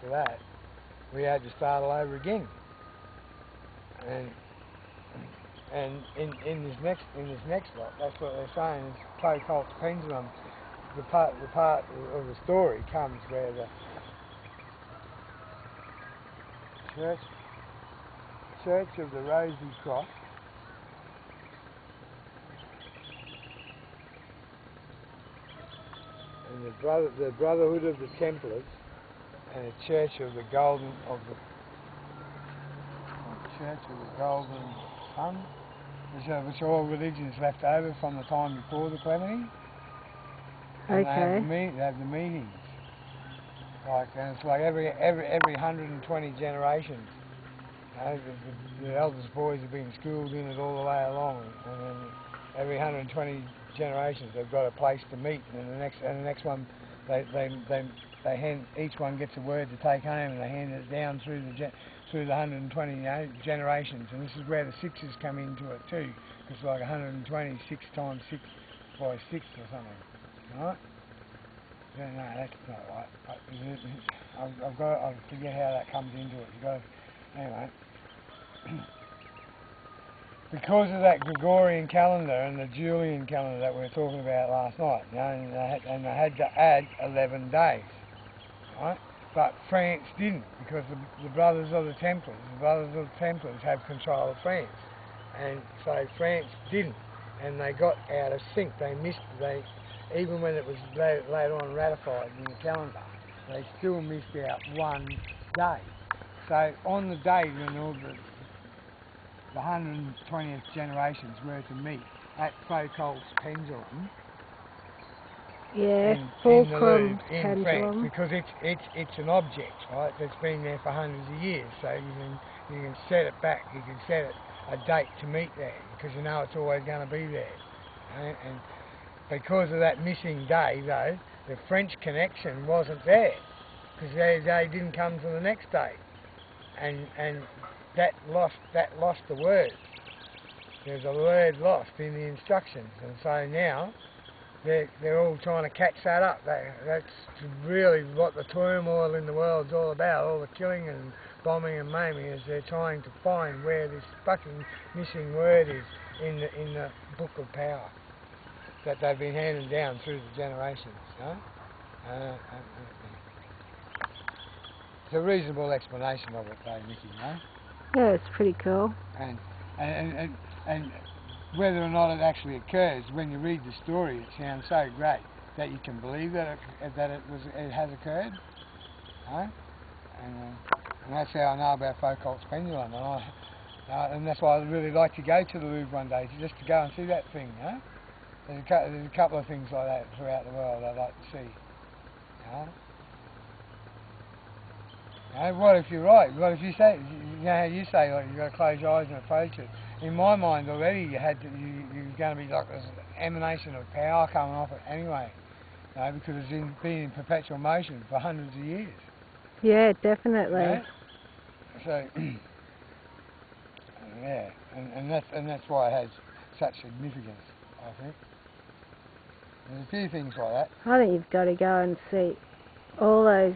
after that, we had to start all over again. And in this next lot, that's what they're saying is Foucault's pendulum. The part of the story comes where the Church of the Rosy Cross and the Brotherhood of the Templars and the Church of the Golden Sun, which are all religions left over from the time before the Calamity. And Okay. they have the meetings. And it's like every 120 generations. The eldest boys have been schooled in it all the way along, and then every 120 generations they've got a place to meet, and the next one they hand, each one gets a word to take home, and they hand it down through the 120 generations, and this is where the sixes come into it too. It's like 120 6 times 6 by 6 or something, right? No, that's not right. I forget how that comes into it. Anyway. Because of that Gregorian calendar and the Julian calendar that we were talking about last night, and they had to add 11 days, right? But France didn't, because the Brothers of the Templars have control of France, and so France didn't, and they got out of sync. Even when it was later on ratified in the calendar, they still missed out one day. So on the day when all the 120th generations were to meet at Foucault's pendulum, in France, pendulum, because it's an object, right? That's been there for hundreds of years, so you can set it back. You can set a date to meet there because you know it's always going to be there. Right? And because of that missing day, though, the French connection wasn't there because their day didn't come till the next day, and that lost the word. There's a word lost in the instructions, and so now they're all trying to catch that up. That's really what the turmoil in the world's all about. All the killing and bombing and maiming is they're trying to find where this fucking missing word is in the book of power that they've been handing down through the generations. It's a reasonable explanation of it, though, Nicky. Yeah, it's pretty cool. And whether or not it actually occurs, when you read the story, it sounds so great that you can believe that it has occurred. And that's how I know about Foucault's pendulum. And that's why I'd really like to go to the Louvre one day, just to go and see that thing. There's a couple of things like that throughout the world I'd like to see. What if you're right? What if you say, how you say, like, you've got to close your eyes and approach it? In my mind already, you're going to be like this emanation of power coming off it anyway, because it's been in perpetual motion for hundreds of years. Yeah, definitely. So, yeah, and that's why it has such significance, I think. There's a few things like that. I think you've got to go and see all those